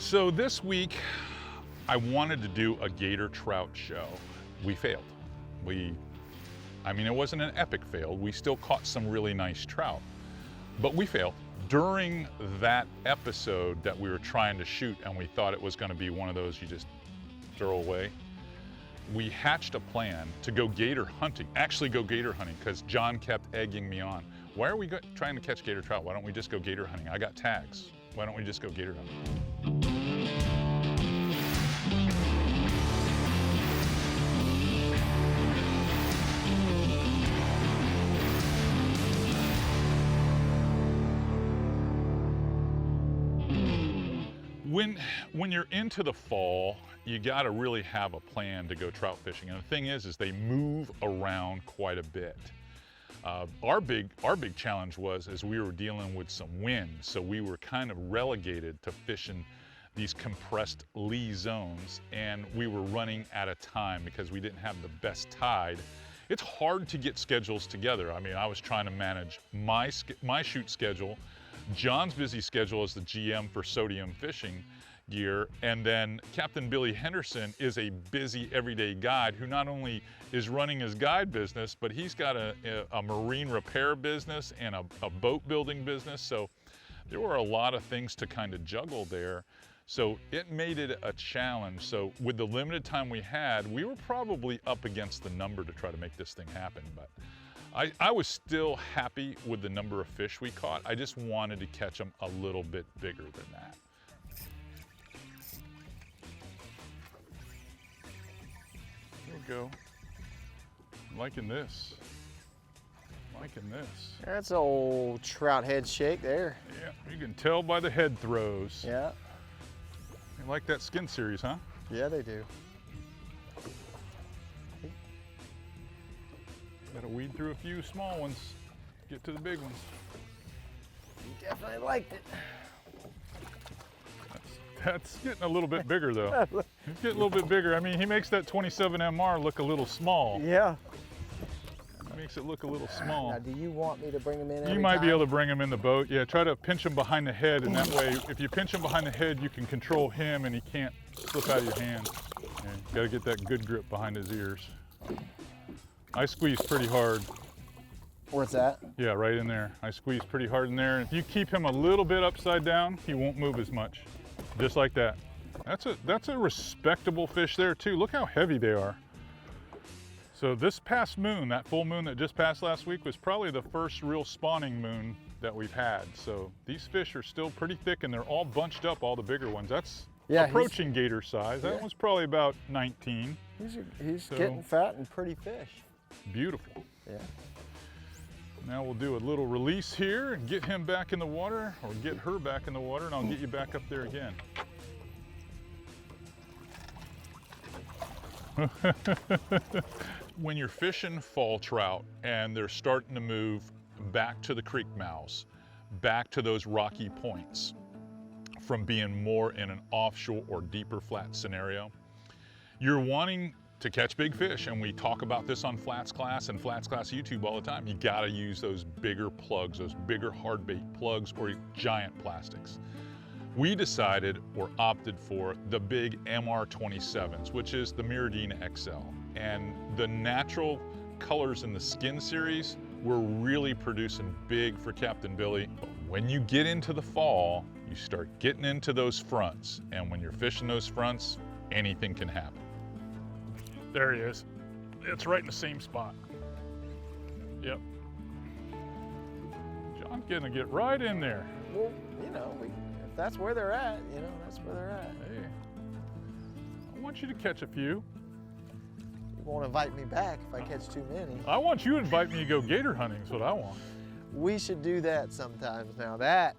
So this week, I wanted to do a gator trout show. We failed. I mean, it wasn't an epic fail. We still caught some really nice trout, but we failed. During that episode that we were trying to shoot and we thought it was gonna be one of those you just throw away, we hatched a plan to go gator hunting, actually go gator hunting, because John kept egging me on. Why are we trying to catch gator trout? Why don't we just go gator hunting? I got tags. Why don't we just go gator hunting? When you're into the fall, you gotta really have a plan to go trout fishing. And the thing is they move around quite a bit. Our big challenge was we were dealing with some wind, so we were kind of relegated to fishing these compressed lee zones, and we were running out of time because we didn't have the best tide. It's hard to get schedules together. I mean, I was trying to manage my shoot schedule, John's busy schedule as the GM for Sodium Fishing Gear, and then Captain Billy Henderson is a busy everyday guide who not only is running his guide business, but he's got a marine repair business and a boat building business. So there were a lot of things to kind of juggle there. So it made it a challenge. So with the limited time we had, we were probably up against the number to try to make this thing happen. But I was still happy with the number of fish we caught. I just wanted to catch them a little bit bigger than that. There we go. I'm liking this. Liking this. That's an old trout head shake there. Yeah, you can tell by the head throws. Yeah. You like that skin series, huh? Yeah, they do. Gotta weed through a few small ones, get to the big ones. You definitely liked it. That's getting a little bit bigger though. He's getting a little bit bigger. I mean, he makes that 27 MR look a little small. Yeah. Makes it look a little small. Now, do you want me to bring him in You might be able to bring him in the boat. Yeah, try to pinch him behind the head, and that way, if you pinch him behind the head, you can control him and he can't slip out of your hand. Yeah, gotta get that good grip behind his ears. I squeeze pretty hard. Where's that? Yeah, right in there. I squeeze pretty hard in there. If you keep him a little bit upside down, he won't move as much. Just like that. That's a respectable fish there too. Look how heavy they are. So this past moon, that full moon that just passed last week, was probably the first real spawning moon that we've had. So these fish are still pretty thick and they're all bunched up, all the bigger ones. That's approaching gator size. That one's probably about 19. He's getting fat and pretty fish. Beautiful. Yeah. Now we'll do a little release here and get him back in the water, or get her back in the water, and I'll get you back up there again. When you're fishing fall trout and they're starting to move back to the creek mouths, back to those rocky points, from being more in an offshore or deeper flat scenario, you're wanting to catch big fish, and we talk about this on Flats Class and Flats Class YouTube all the time. You gotta use those bigger plugs, those bigger hard bait plugs or giant plastics. We decided or opted for the big MR27s, which is the Miradina XL. And the natural colors in the skin series were really producing big for Captain Billy. But when you get into the fall, you start getting into those fronts. And when you're fishing those fronts, anything can happen. There he is. It's right in the same spot. Yep. John's gonna get right in there. Well, you know, if that's where they're at, you know, that's where they're at. Hey, I want you to catch a few. You won't invite me back if I catch too many. I want you to invite me to go gator hunting, is what I want. We should do that sometimes. Now that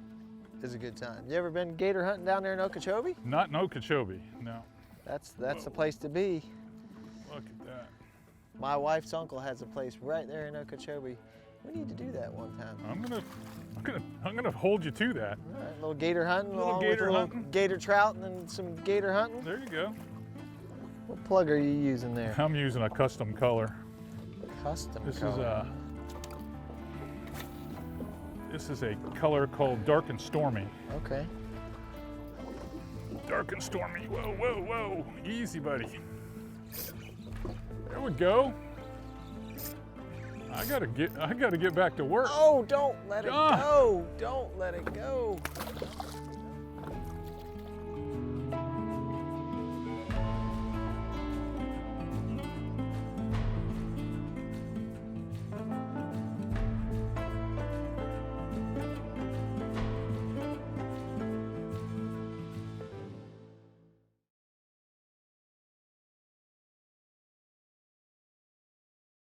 is a good time. You ever been gator hunting down there in Okeechobee? Not in Okeechobee, no. That's the place to be. Look at that. My wife's uncle has a place right there in Okeechobee. We need to do that one time. I'm gonna hold you to that. All right, a little gator hunting, Little gator trout, and then some gator hunting. There you go. What plug are you using there? I'm using a custom color. Custom This color. This is a color called Dark and Stormy. Okay. dark and stormy. Whoa, whoa, whoa. Easy, buddy. There we go. I gotta get back to work. Oh, don't let it John. go. Don't let it go.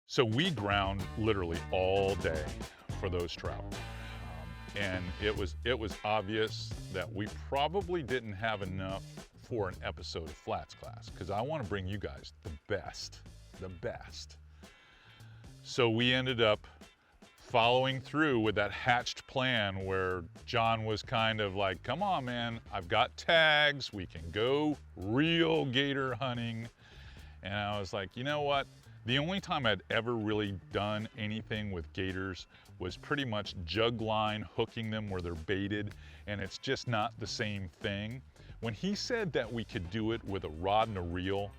So we ground literally all day for those trout. And it was obvious that we probably didn't have enough for an episode of Flats Class, because I want to bring you guys the best. So we ended up following through with that hatched plan where John was kind of like, come on, man, I've got tags, we can go real gator hunting. And I was like, you know what? The only time I'd ever really done anything with gators was pretty much jug line hooking them where they're baited, and it's just not the same thing. When he said that we could do it with a rod and a reel,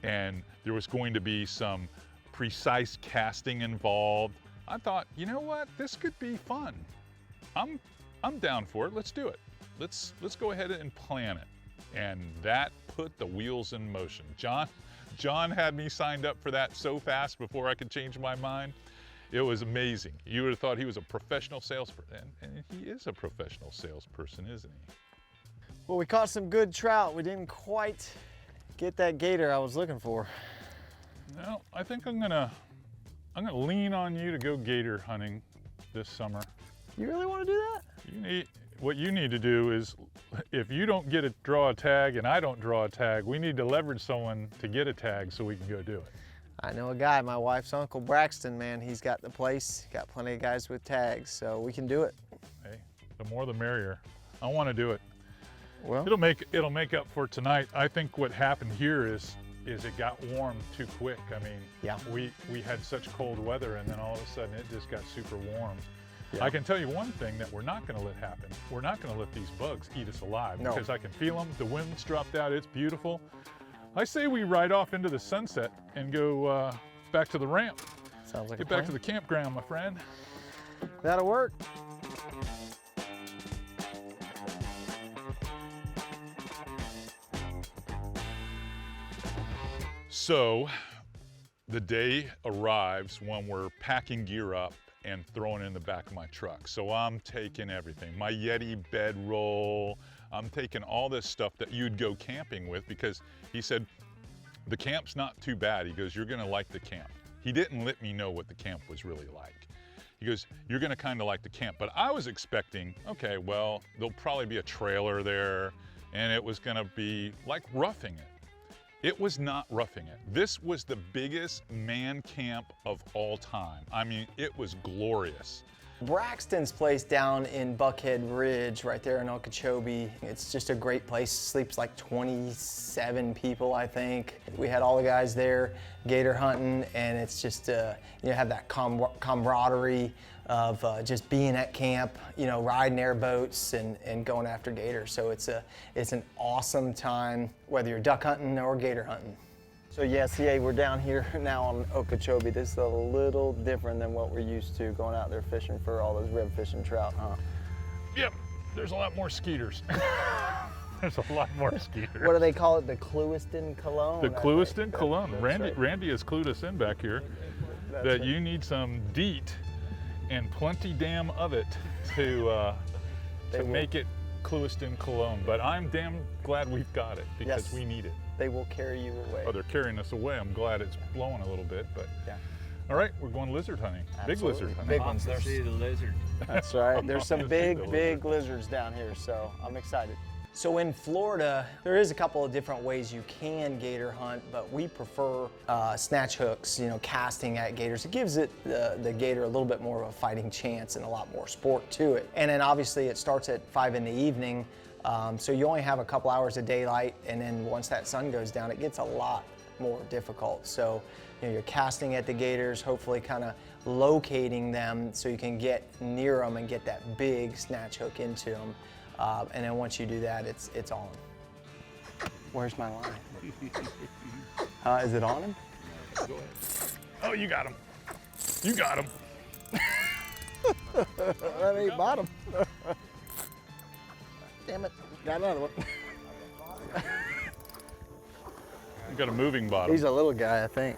and there was going to be some precise casting involved, I thought, you know what, this could be fun. I'm down for it. Let's do it. Let's go ahead and plan it. And that put the wheels in motion. John had me signed up for that so fast before I could change my mind. It was amazing. You would have thought he was a professional salesperson, and he is a professional salesperson, isn't he? Well, we caught some good trout. We didn't quite get that gator I was looking for. No, I think I'm gonna lean on you to go gator hunting this summer. You really want to do that? What you need to do is, if you don't draw a tag and I don't draw a tag, we need to leverage someone to get a tag so we can go do it. I know a guy, my wife's uncle Braxton, man. He's got the place, got plenty of guys with tags, so we can do it. Hey, the more the merrier. I want to do it. Well, It'll make up for tonight. I think what happened here is it got warm too quick. I mean, yeah. We had such cold weather, and then all of a sudden it just got super warm. Yeah. I can tell you one thing that we're not going to let happen. We're not going to let these bugs eat us alive, no. Because I can feel them. The wind's dropped out. It's beautiful. I say we ride off into the sunset and go back to the ramp. Sounds like Get back to the campground, my friend. That'll work. So the day arrives when we're packing gear up and throwing it in the back of my truck. So I'm taking everything, my Yeti bedroll, I'm taking all this stuff that you'd go camping with, because he said, the camp's not too bad. He goes, you're gonna like the camp. He didn't let me know what the camp was really like. He goes, you're gonna kinda like the camp. But I was expecting, okay, well, there'll probably be a trailer there, and it was gonna be like roughing it. It was not roughing it. This was the biggest man camp of all time. I mean, it was glorious. Braxton's place down in Buckhead Ridge, right there in Okeechobee. It's just a great place. Sleeps like 27 people, I think. We had all the guys there gator hunting, and it's just, have that camaraderie of just being at camp, riding airboats and going after gators. So it's an awesome time, whether you're duck hunting or gator hunting. So yes, we're down here now on Okeechobee. This is a little different than what we're used to, going out there fishing for all those red fish and trout, huh? Yep, there's a lot more skeeters. There's a lot more skeeters. What do they call it? The Clewiston cologne? The Clewiston cologne. Right. Randy has clued us in back here that you need some DEET and plenty damn of it to make it Clewiston cologne. But I'm damn glad we've got it, because we need it. They will carry you away. Oh, they're carrying us away. I'm glad it's blowing a little bit, but yeah. All right, we're going lizard hunting. Absolutely. Big lizard hunting. Big ones. See the lizard. That's right. There's some big lizards down here, so I'm excited. So in Florida, there is a couple of different ways you can gator hunt, but we prefer snatch hooks, casting at gators. It gives the gator a little bit more of a fighting chance and a lot more sport to it. And then obviously it starts at 5 in the evening, so you only have a couple hours of daylight, and then once that sun goes down, it gets a lot more difficult. So you're casting at the gators, hopefully kind of locating them so you can get near them and get that big snatch hook into them. And then once you do that, it's on. Where's my line? Is it on him? Go ahead. Oh, you got him. You got him. That ain't bottom. Damn it. Got another one. You got a moving bottom. He's a little guy, I think.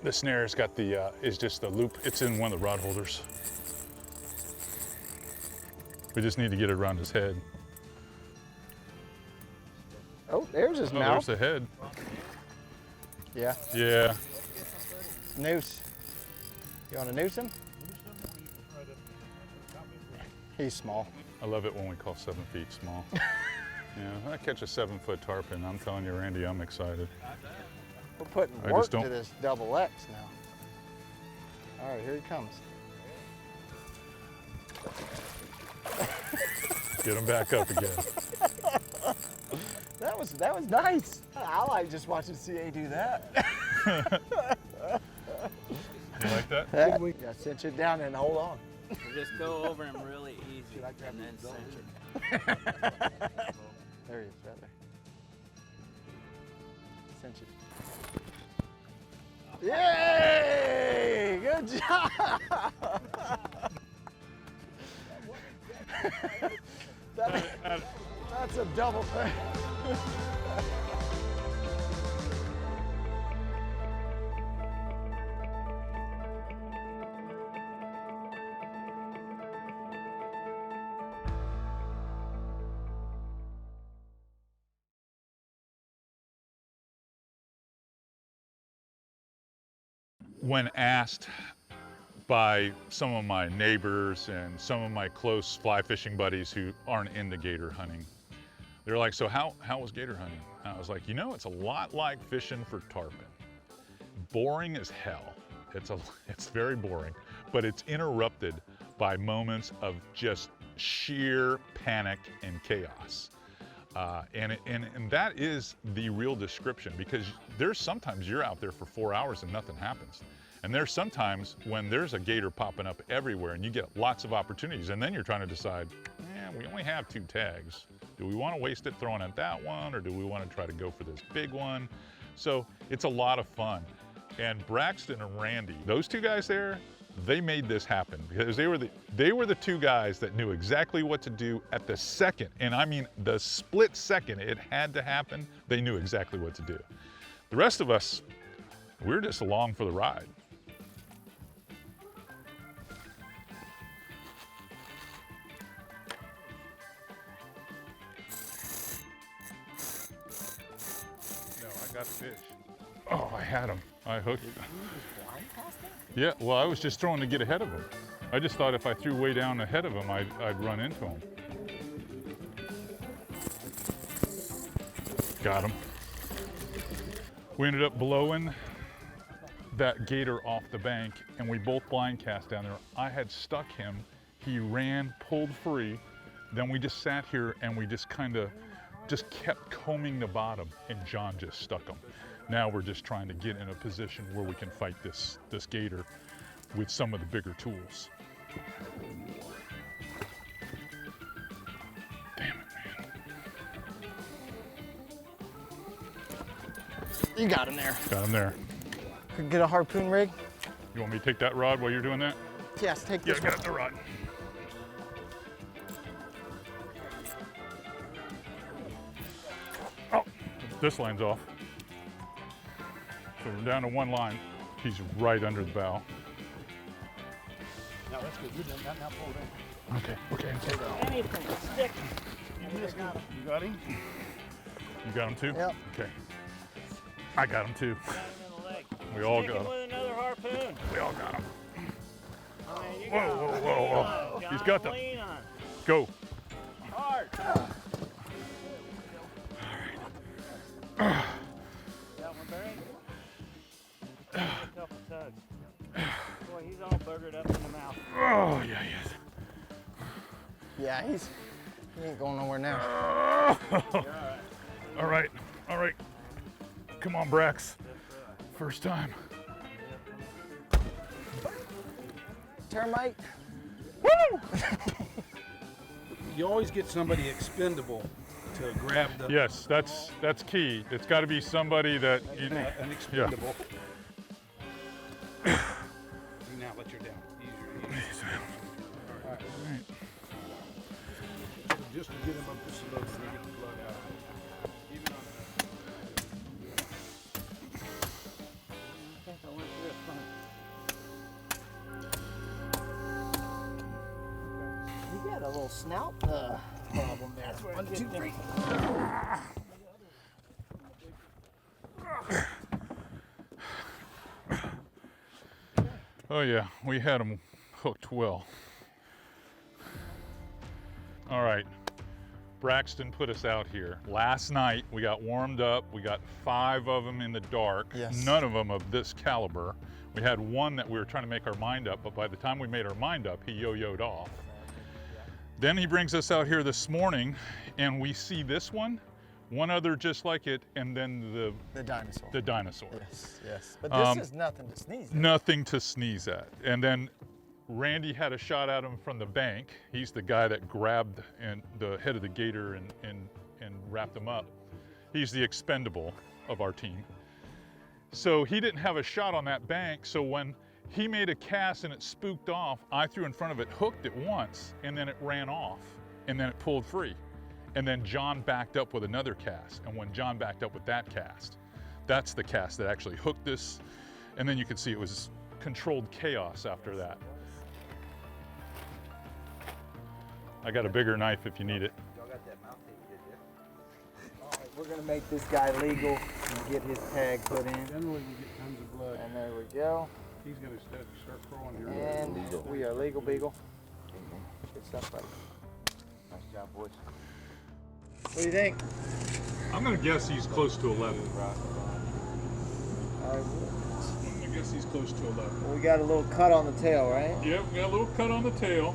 The snare's got the, is just the loop. It's in one of the rod holders. We just need to get it around his head. Oh, there's his Oh, mouth. there's the head. Yeah. Yeah. Noose. You want to noose him? He's small. I love it when we call 7 feet small. Yeah, I catch a 7-foot tarpon. I'm telling you, Randy, I'm excited. We're putting I work just don't- to this double X now. All right, here he comes. Get him back up again. That was nice. I like just watching CA do that. You like that? Yeah, cinch it down and hold on. Just go over him really easy and then cinch it. There he is, right there. Cinch it. Yay! Good job! That's a double thing. When asked by some of my neighbors and some of my close fly fishing buddies who aren't into gator hunting, they're like, so how was gator hunting? And I was like, you know, it's a lot like fishing for tarpon. Boring as hell. It's very boring, but it's interrupted by moments of just sheer panic and chaos. And that is the real description, because there's sometimes you're out there for 4 hours and nothing happens. And there's sometimes when there's a gator popping up everywhere and you get lots of opportunities, and then you're trying to decide, we only have 2 tags. Do we want to waste it throwing at that one, or do we want to try to go for this big one? So it's a lot of fun. And Braxton and Randy, those 2 guys there, they made this happen, because they were the 2 guys that knew exactly what to do at the second, and I mean the split second it had to happen. They knew exactly what to do. The rest of us, we're just along for the ride. No, I got a fish. Oh, I had him. I hooked him. Yeah, well, I was just throwing to get ahead of him. I just thought if I threw way down ahead of him, I'd run into him. Got him. We ended up blowing that gator off the bank, and we both blind cast down there. I had stuck him. He ran, pulled free. Then we just sat here and we just kept combing the bottom, and John just stuck him. Now we're just trying to get in a position where we can fight this gator with some of the bigger tools. Damn it, man. You got him there. Got him there. Get a harpoon rig? You want me to take that rod while you're doing that? Yes, take Yeah, this got one. the rod. Oh, this line's off. So we're down to 1 line. He's right under the bow. No, that's good. You're done. Now pull it in. Okay. Anything, stick. You got him? You got him too? Yep. Okay. I got him too. Got him in the leg. We all Stick got him him. with another harpoon. We all got him. Oh, man, you Whoa, got whoa, him. whoa, Lean whoa. on, He's John, got the- lean on. Go. Hard. Got one buried? A couple tugs. Boy, he's all buggered up in the mouth. Oh, yeah, he is. Yeah, he ain't going nowhere now. All right. Come on, Brax. First time. Termite. You always get somebody expendable to grab the. Yes, that's key. It's got to be somebody that An expendable. Now let your down. Easier. All right. Just to get him up just a little bit, get the blood out. Even on I think I went to this one. You got a little snout problem there. 1, 2, 3. Oh yeah, we had them hooked well. All right, Braxton put us out here. Last night we got warmed up. We got 5 of them in the dark. Yes. None of them of this caliber. We had one that we were trying to make our mind up, but by the time we made our mind up, he yo-yoed off. Then he brings us out here this morning and we see this one other just like it, and then The dinosaur. the dinosaur. Yes, yes. But this is nothing to sneeze at. Nothing to sneeze at. And then Randy had a shot at him from the bank. He's the guy that grabbed the head of the gator and wrapped him up. He's the expendable of our team. So he didn't have a shot on that bank, so when he made a cast and it spooked off, I threw in front of it, hooked it once, and then it ran off, and then it pulled free. And then John backed up with another cast, and when John backed up with that cast, that's the cast that actually hooked this, and then you could see it was controlled chaos after that. I got a bigger knife if you need it. Y'all got that mouth tape, did you? All right, we're gonna make this guy legal and get his tag put in. Generally, we get tons of blood. And there we go. He's going to start crawling here. And we are legal beagle. Good stuff, buddy. Nice job, boys. What do you think? I'm gonna guess he's close to 11. All right, I'm gonna guess he's close to 11. we got a little cut on the tail, right? Yep, we got a little cut on the tail.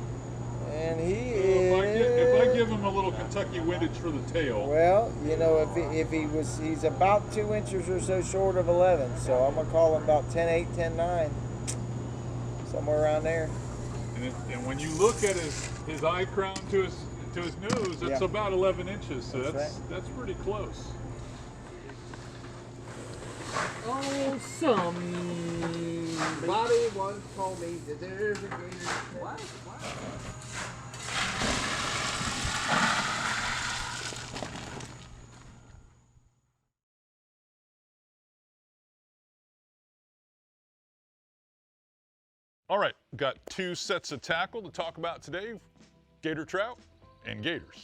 And he If I is. give him a little Kentucky windage for the tail, Well, you know, he's about 2 inches or so short of 11, so I'm gonna call him about 10.8, 10.9, somewhere around there. and when you look at his eye crown to his nose, it's Yeah. about 11 inches, so That's that's pretty close. Oh, somebody once told me that there's a gator. What? All right, got 2 sets of tackle to talk about today, gator trout and gators.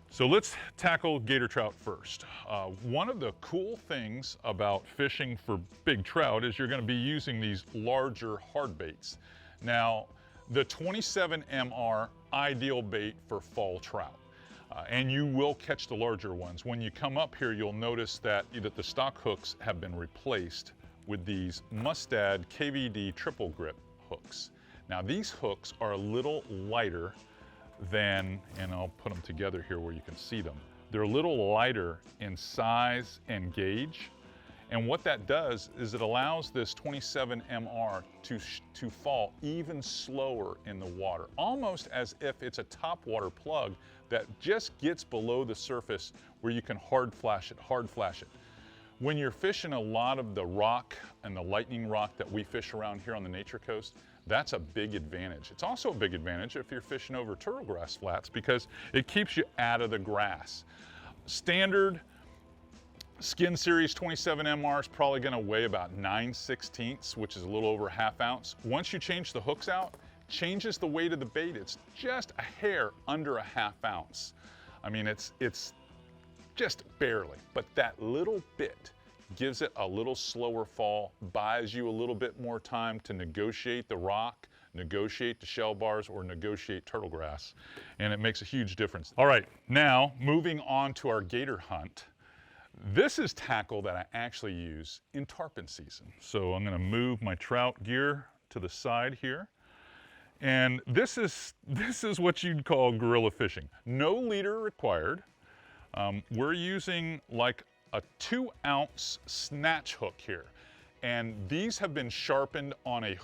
So let's tackle gator trout first. One of the cool things about fishing for big trout is you're gonna be using these larger hard baits. Now, the 27 MR, ideal bait for fall trout. And you will catch the larger ones. When you come up here, you'll notice that the stock hooks have been replaced with these Mustad KVD triple grip hooks. Now these hooks are a little lighter than, and I'll put them together here where you can see them. They're a little lighter in size and gauge. And what that does is it allows this 27 MR to fall even slower in the water, almost as if it's a topwater plug that just gets below the surface where you can hard flash it. When you're fishing a lot of the rock and the lightning rock that we fish around here on the Nature Coast, that's a big advantage. It's also a big advantage if you're fishing over turtle grass flats because it keeps you out of the grass. Standard Skin Series 27 MR is probably gonna weigh about 9/16, which is a little over ½ ounce. Once you change the hooks out, changes the weight of the bait. It's just a hair under a ½ ounce. I mean, it's just barely, but that little bit gives it a little slower fall, buys you a little bit more time to negotiate the rock, negotiate the shell bars, or negotiate turtle grass, and it makes a huge difference. All right, now moving on to our gator hunt. This is tackle that I actually use in tarpon season. So I'm gonna move my trout gear to the side here. And this is what you'd call guerrilla fishing. No leader required. We're using like a 2-ounce snatch hook here. And these have been sharpened on a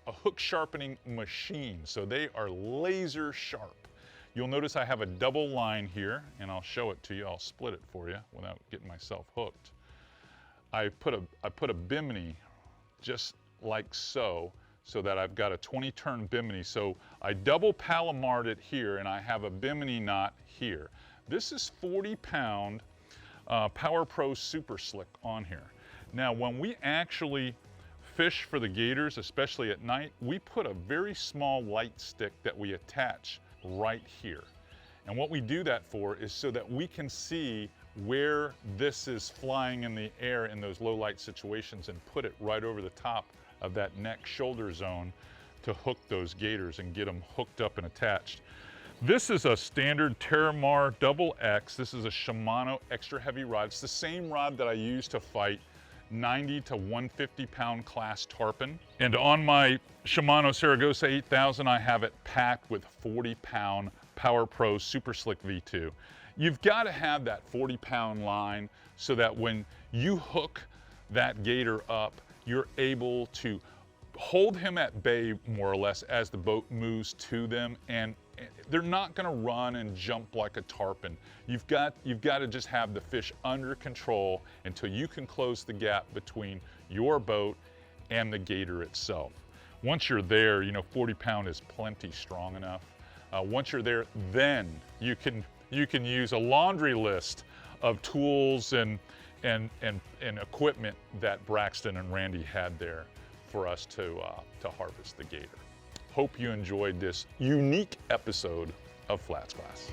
hook sharpening machine. So they are laser sharp. You'll notice I have a double line here, and I'll show it to you. I'll split it for you without getting myself hooked. I put a bimini just like so that I've got a 20-turn bimini. So I double Palomard it here, and I have a bimini knot here. This is 40-pound Power Pro Super Slick on here. Now, when we actually fish for the gators, especially at night, we put a very small light stick that we attach right here. And what we do that for is so that we can see where this is flying in the air in those low light situations and put it right over the top of that neck shoulder zone to hook those gators and get them hooked up and attached. This is a standard Terramar Double X. This is a Shimano extra heavy rod. It's the same rod that I use to fight 90 to 150 pound class tarpon. And on my Shimano Saragossa 8000, I have it packed with 40-pound Power Pro Super Slick V2. You've got to have that 40-pound line so that when you hook that gator up, you're able to hold him at bay more or less as the boat moves to them, and they're not going to run and jump like a tarpon. You've got to just have the fish under control until you can close the gap between your boat and the gator itself. Once you're there, you know, 40-pound is plenty strong enough. Once you're there, then you can use a laundry list of tools and equipment that Braxton and Randy had there for us to harvest the gator. Hope you enjoyed this unique episode of Flats Class.